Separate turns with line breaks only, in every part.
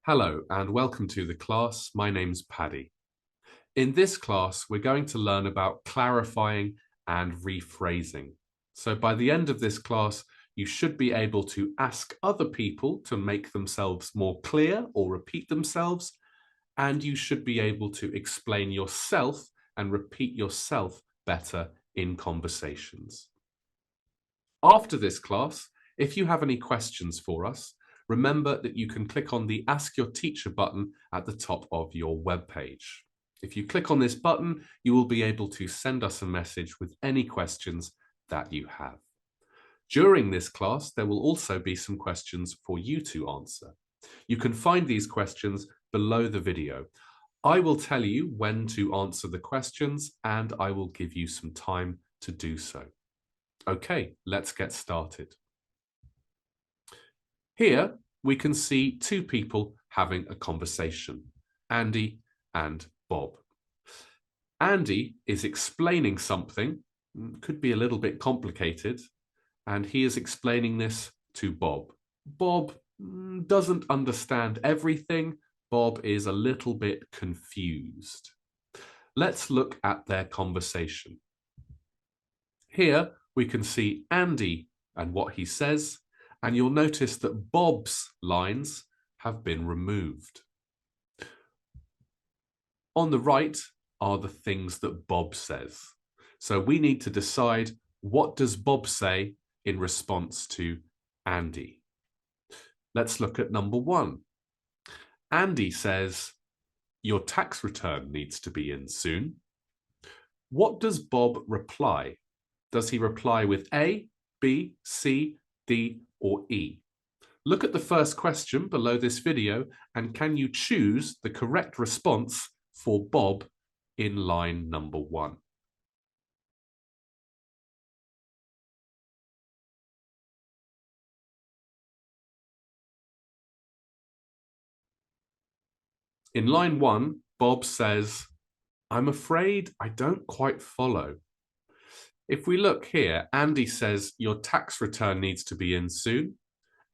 Hello and welcome to the class. My name's Paddy. In this class, we're going to learn about clarifying and rephrasing. So by the end of this class, you should be able to ask other people to make themselves more clear or repeat themselves, and you should be able to explain yourself and repeat yourself better in conversations. After this class, if you have any questions for us, remember that you can click on the Ask Your Teacher button at the top of your webpage. If you click on this button, you will be able to send us a message with any questions that you have. During this class, there will also be some questions for you to answer. You can find these questions below the video. I will tell you when to answer the questions, and I will give you some time to do so. Okay, let's get started. Here we can see two people having a conversation, Andy and Bob. Andy is explaining something, could be a little bit complicated, and he is explaining this to Bob. Bob doesn't understand everything. Bob is a little bit confused. Let's look at their conversation. Here we can see Andy and what he says, and you'll notice that Bob's lines have been removed. On the right are the things that Bob says. So we need to decide, what does Bob say in response to Andy? Let's look at number one. Andy says, your tax return needs to be in soon. What does Bob reply? Does he reply with A, B, C, D, or E? Look at the first question below this video, and can you choose the correct response for Bob in line number one? In line one, Bob says, I'm afraid I don't quite follow. If we look here, Andy says, your tax return needs to be in soon.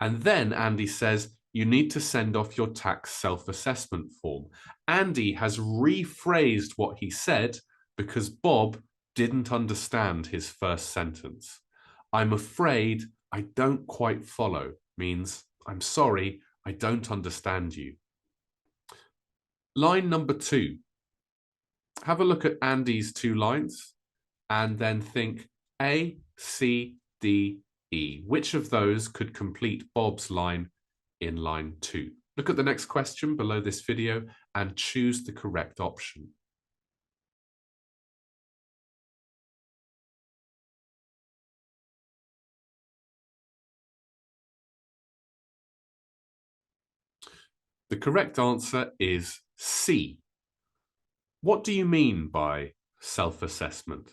And then Andy says, you need to send off your tax self-assessment form. Andy has rephrased what he said because Bob didn't understand his first sentence. I'm afraid I don't quite follow means, I'm sorry, I don't understand you. Line number two. Have a look at Andy's two lines and then think A, C, D, E. Which of those could complete Bob's line in line two? Look at the next question below this video and choose the correct option. The correct answer is C. What do you mean by self-assessment?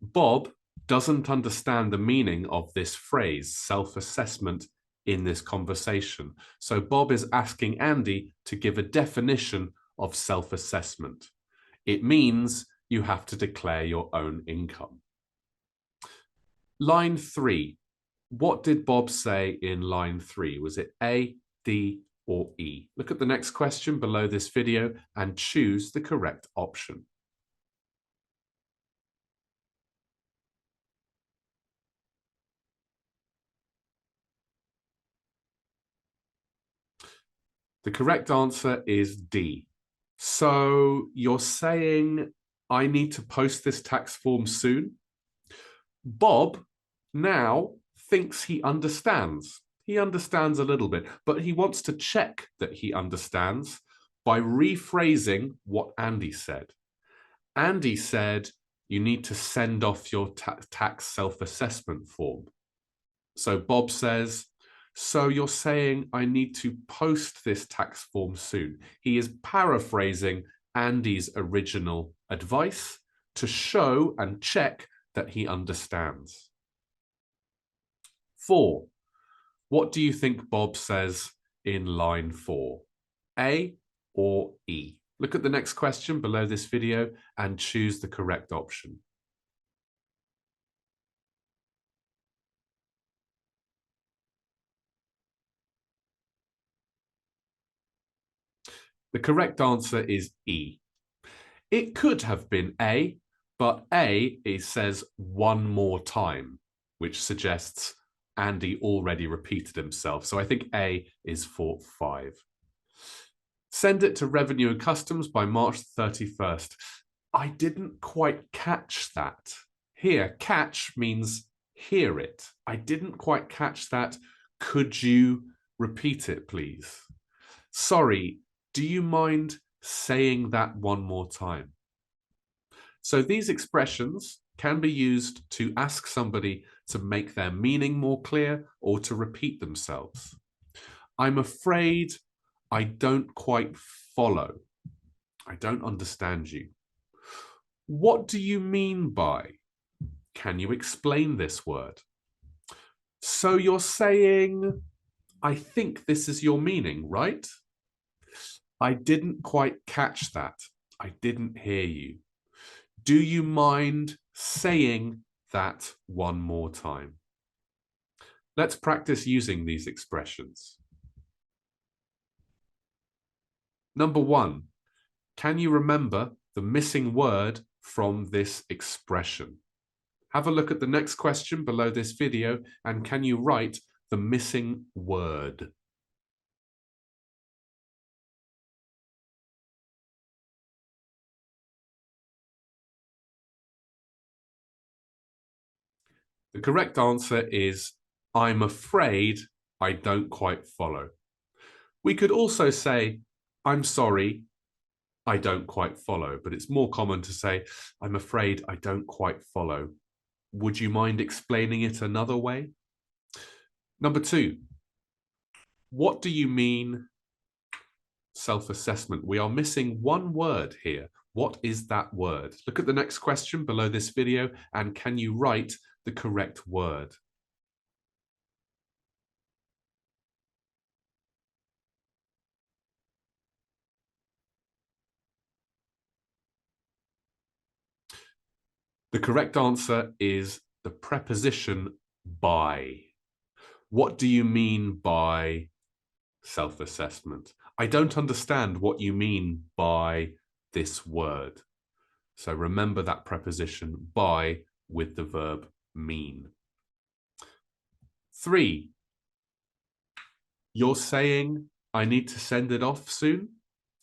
Bob doesn't understand the meaning of this phrase, self-assessment, in this conversation. So Bob is asking Andy to give a definition of self-assessment. It means you have to declare your own income. Line three. What did Bob say in line three? Was it A, D, or E? Look at the next question below this video and choose the correct option. The correct answer is D. So you're saying I need to post this tax form soon? Bob now thinks he understands. He understands a little bit, but he wants to check that he understands by rephrasing what Andy said. Andy said, you need to send off your tax self-assessment form. So Bob says, so you're saying I need to post this tax form soon. He is paraphrasing Andy's original advice to show and check that he understands. 4. What do you think Bob says in line 4? A or E? Look at the next question below this video and choose the correct option. The correct answer is E. It could have been A, but A says one more time, which suggests Andy already repeated himself. So I think A is for 5. Send it to Revenue and Customs by March 31st. I didn't quite catch that. Here, catch means hear it. I didn't quite catch that. Could you repeat it, please? Sorry, do you mind saying that one more time? So these expressions can be used to ask somebody to make their meaning more clear or to repeat themselves. I'm afraid I don't quite follow. I don't understand you. What do you mean by? Can you explain this word? So you're saying, I think this is your meaning, right? I didn't quite catch that. I didn't hear you. Do you mind saying that one more time? Let's practice using these expressions. Number 1, can you remember the missing word from this expression? Have a look at the next question below this video and can you write the missing word? The correct answer is, I'm afraid I don't quite follow. We could also say, I'm sorry, I don't quite follow, but it's more common to say, I'm afraid I don't quite follow. Would you mind explaining it another way? Number 2, what do you mean self-assessment? We are missing one word here. What is that word? Look at the next question below this video and can you write the correct word? The correct answer is the preposition by. What do you mean by self-assessment? I don't understand what you mean by this word. So remember that preposition by with the verb mean. 3, you're saying I need to send it off soon?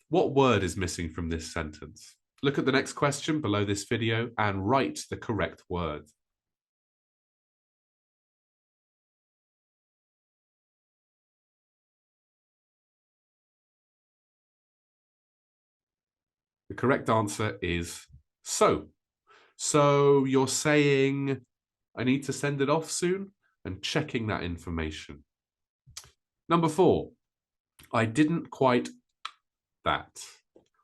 What word is missing from this sentence? Look at the next question below this video and write the correct word. The correct answer is so. So you're saying I need to send it off soon and checking that information. Number 4, I didn't quite that.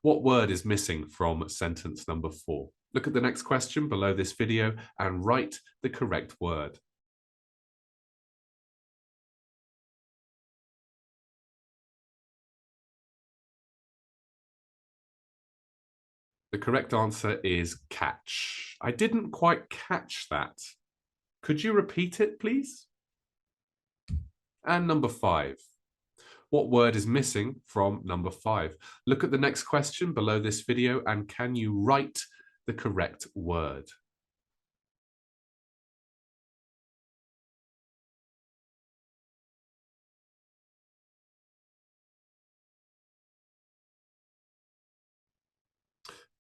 What word is missing from sentence number 4? Look at the next question below this video and write the correct word. The correct answer is catch. I didn't quite catch that. Could you repeat it, please? And number 5. What word is missing from number 5? Look at the next question below this video and can you write the correct word?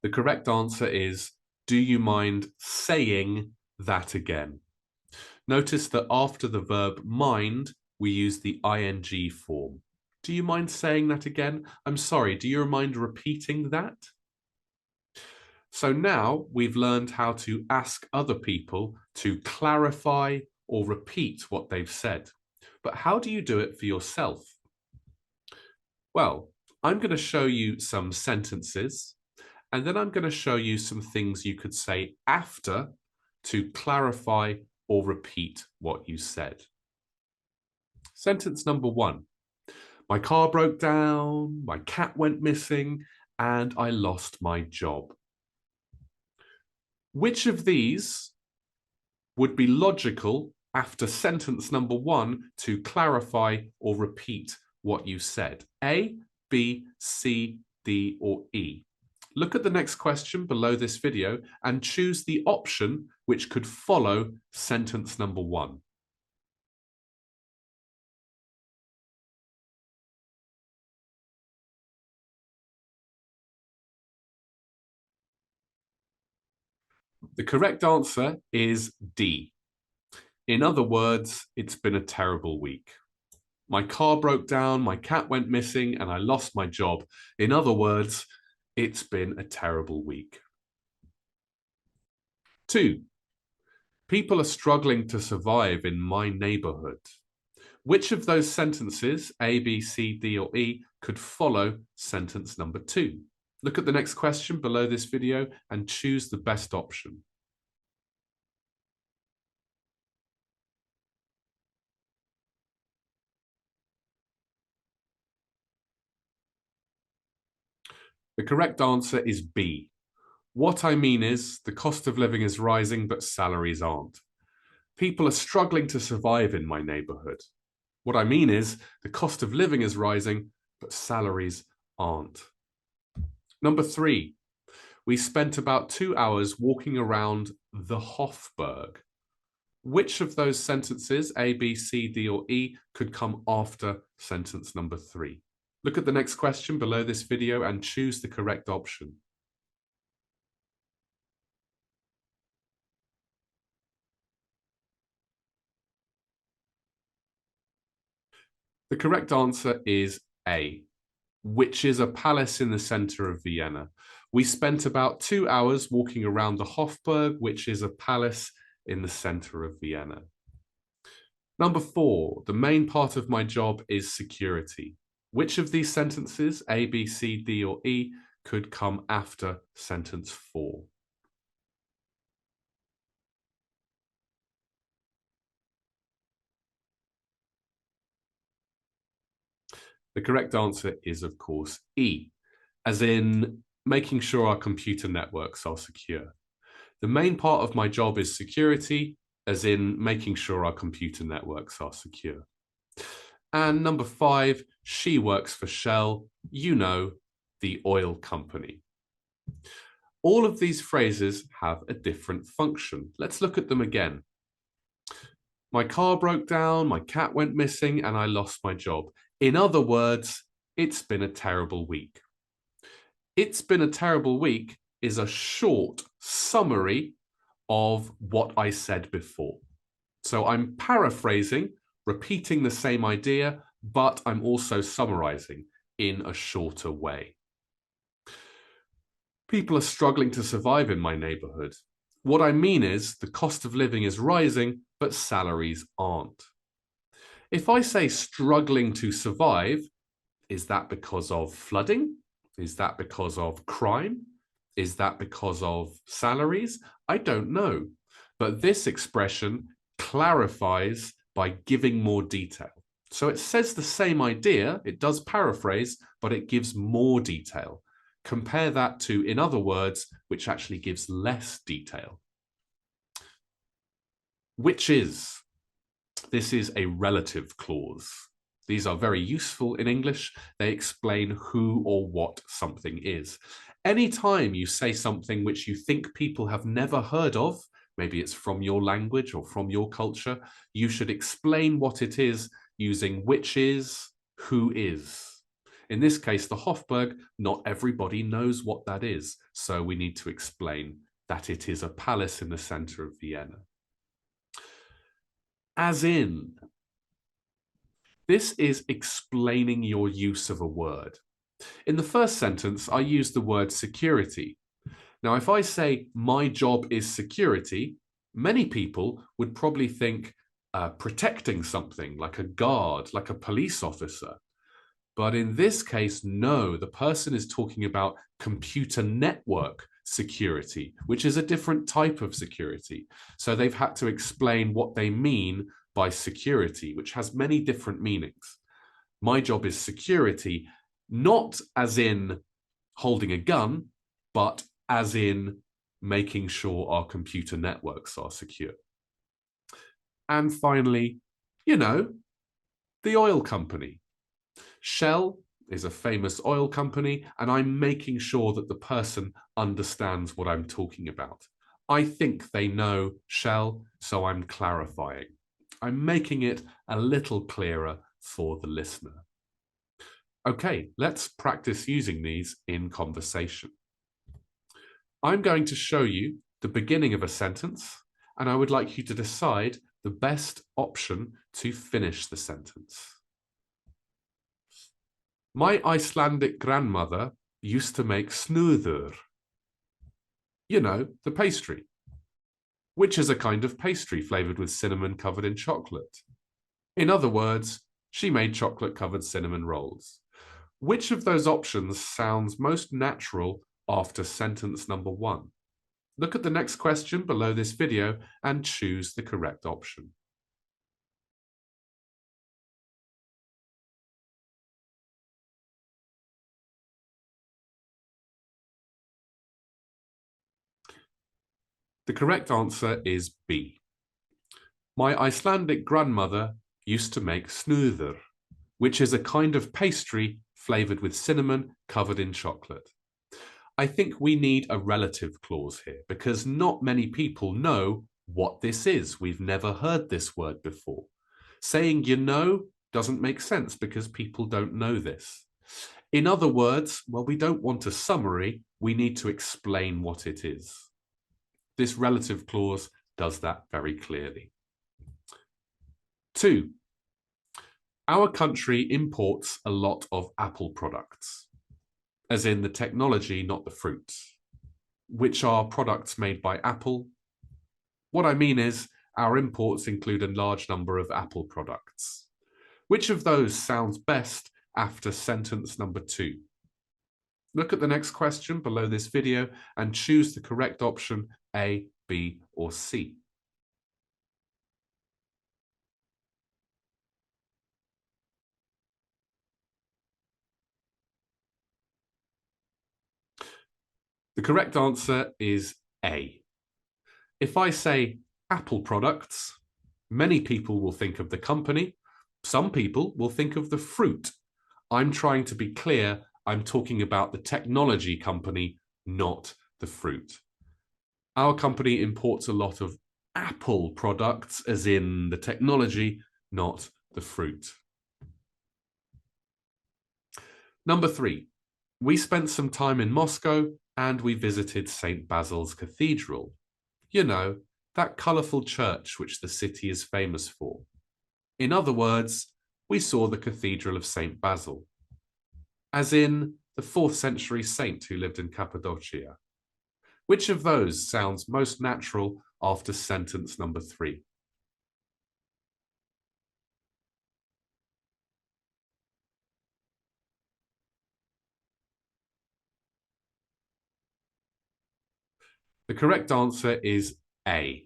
The correct answer is, do you mind saying that again? Notice that after the verb mind, we use the ing form. Do you mind saying that again? I'm sorry, do you mind repeating that? So now we've learned how to ask other people to clarify or repeat what they've said. But how do you do it for yourself? Well, I'm going to show you some sentences, and then I'm going to show you some things you could say after to clarify or repeat what you said. Sentence number 1. My car broke down, my cat went missing, and I lost my job. Which of these would be logical after sentence number 1 to clarify or repeat what you said? A, B, C, D, or E? Look at the next question below this video and choose the option which could follow sentence number 1. The correct answer is D. In other words, it's been a terrible week. My car broke down, my cat went missing, and I lost my job. In other words, it's been a terrible week. 2. People are struggling to survive in my neighborhood. Which of those sentences, A, B, C, D, or E, could follow sentence number 2? Look at the next question below this video and choose the best option. The correct answer is B. What I mean is the cost of living is rising, but salaries aren't. People are struggling to survive in my neighborhood. What I mean is the cost of living is rising, but salaries aren't. Number 3, we spent about 2 hours walking around the Hofburg. Which of those sentences, A, B, C, D, or E, could come after sentence number 3? Look at the next question below this video and choose the correct option. The correct answer is A, which is a palace in the center of Vienna. We spent about 2 hours walking around the Hofburg, which is a palace in the center of Vienna. Number 4, the main part of my job is security. Which of these sentences, A, B, C, D, or E, could come after sentence 4? The correct answer is, of course, E, as in making sure our computer networks are secure. The main part of my job is security, as in making sure our computer networks are secure. And number 5, she works for Shell, you know, the oil company. All of these phrases have a different function. Let's look at them again. My car broke down, my cat went missing, and I lost my job. In other words, it's been a terrible week. It's been a terrible week is a short summary of what I said before. So I'm paraphrasing, repeating the same idea, but I'm also summarizing in a shorter way. People are struggling to survive in my neighborhood. What I mean is the cost of living is rising, but salaries aren't. If I say struggling to survive, is that because of flooding? Is that because of crime? Is that because of salaries? I don't know. But this expression clarifies by giving more detail. So it says the same idea, it does paraphrase, but it gives more detail. Compare that to, in other words, which actually gives less detail. Which is, this is a relative clause. These are very useful in English. They explain who or what something is. Anytime you say something which you think people have never heard of, maybe it's from your language or from your culture, you should explain what it is using which is, who is. In this case, the Hofburg, not everybody knows what that is, so we need to explain that it is a palace in the center of Vienna. As in, this is explaining your use of a word. In the first sentence, I used the word security. Now, if I say my job is security, many people would probably think protecting something like a guard, like a police officer. But in this case, no, the person is talking about computer network security, which is a different type of security. So they've had to explain what they mean by security, which has many different meanings. My job is security, not as in holding a gun, but as in making sure our computer networks are secure. And finally, you know, the oil company. Shell is a famous oil company, and I'm making sure that the person understands what I'm talking about. I think they know Shell, so I'm clarifying. I'm making it a little clearer for the listener. Okay, let's practice using these in conversation. I'm going to show you the beginning of a sentence, and I would like you to decide the best option to finish the sentence. My Icelandic grandmother used to make snúður. You know, the pastry, which is a kind of pastry flavored with cinnamon covered in chocolate. In other words, she made chocolate-covered cinnamon rolls. Which of those options sounds most natural after sentence number 1? Look at the next question below this video and choose the correct option. The correct answer is B. My Icelandic grandmother used to make snúður, which is a kind of pastry flavored with cinnamon covered in chocolate. I think we need a relative clause here because not many people know what this is. We've never heard this word before. Saying you know doesn't make sense because people don't know this. In other words, well, we don't want a summary, we need to explain what it is. This relative clause does that very clearly. 2. Our country imports a lot of Apple products, as in the technology, not the fruit, which are products made by Apple. What I mean is, our imports include a large number of Apple products. Which of those sounds best after sentence number 2? Look at the next question below this video and choose the correct option, A, B, or C. The correct answer is A. If I say Apple products, many people will think of the company. Some people will think of the fruit. I'm trying to be clear, I'm talking about the technology company, not the fruit. Our company imports a lot of Apple products, as in the technology, not the fruit. Number 3, we spent some time in Moscow and we visited St. Basil's Cathedral. You know, that colourful church which the city is famous for. In other words, we saw the Cathedral of St. Basil, as in the 4th century saint who lived in Cappadocia. Which of those sounds most natural after sentence number 3? The correct answer is A.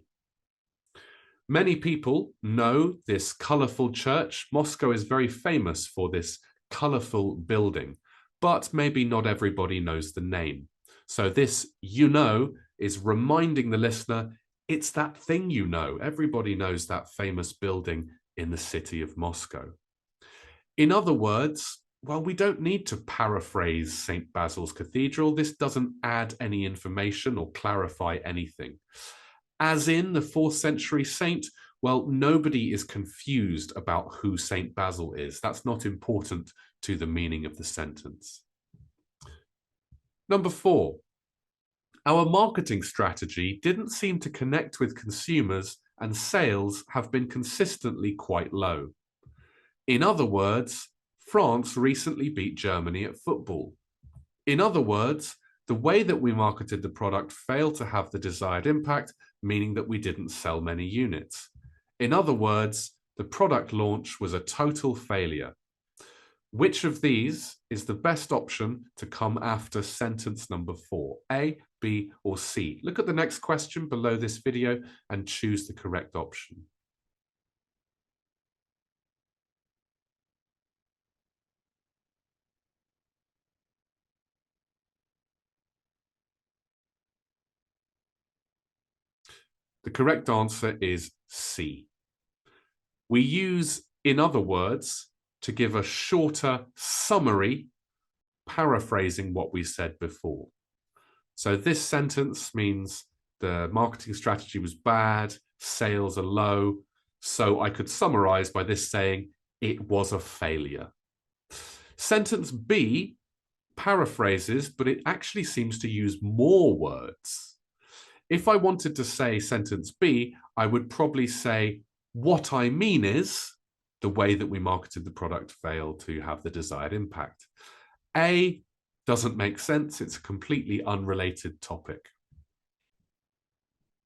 Many people know this colourful church. Moscow is very famous for this colourful building, but maybe not everybody knows the name. So this you know is reminding the listener, it's that thing you know. Everybody knows that famous building in the city of Moscow. In other words, well, we don't need to paraphrase St. Basil's Cathedral. This doesn't add any information or clarify anything. As in the 4th century saint, well, nobody is confused about who St. Basil is. That's not important to the meaning of the sentence. Number 4, our marketing strategy didn't seem to connect with consumers and sales have been consistently quite low. In other words, France recently beat Germany at football. In other words, the way that we marketed the product failed to have the desired impact, meaning that we didn't sell many units. In other words, the product launch was a total failure. Which of these is the best option to come after sentence number 4? A, B, or C? Look at the next question below this video and choose the correct option. The correct answer is C. We use, in other words, to give a shorter summary paraphrasing what we said before. So this sentence means the marketing strategy was bad, sales are low. So I could summarize by this saying, it was a failure. Sentence B paraphrases, but it actually seems to use more words. If I wanted to say sentence B, I would probably say, what I mean is, the way that we marketed the product failed to have the desired impact. A doesn't make sense. It's a completely unrelated topic.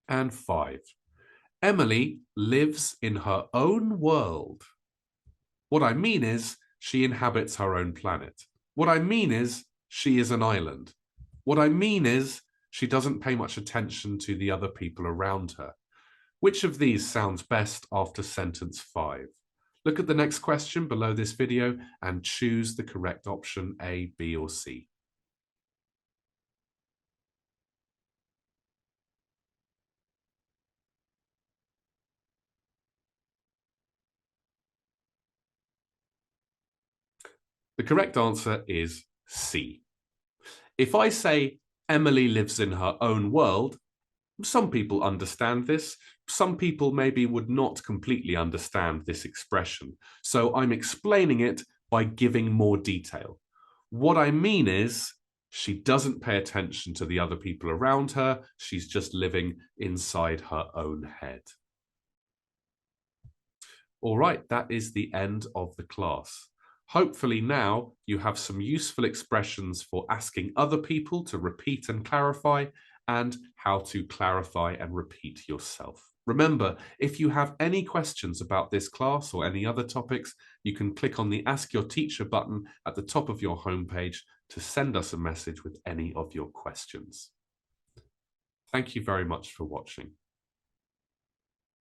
And 5, Emily lives in her own world. What I mean is, she inhabits her own planet. What I mean is, she is an island. What I mean is, she doesn't pay much attention to the other people around her. Which of these sounds best after sentence 5? Look at the next question below this video and choose the correct option A, B, or C. The correct answer is C. If I say Emily lives in her own world, some people understand this. Some people maybe would not completely understand this expression. So I'm explaining it by giving more detail. What I mean is, she doesn't pay attention to the other people around her. She's just living inside her own head. All right, that is the end of the class. Hopefully now you have some useful expressions for asking other people to repeat and clarify, and how to clarify and repeat yourself. Remember, if you have any questions about this class or any other topics, you can click on the Ask Your Teacher button at the top of your homepage to send us a message with any of your questions. Thank you very much for watching.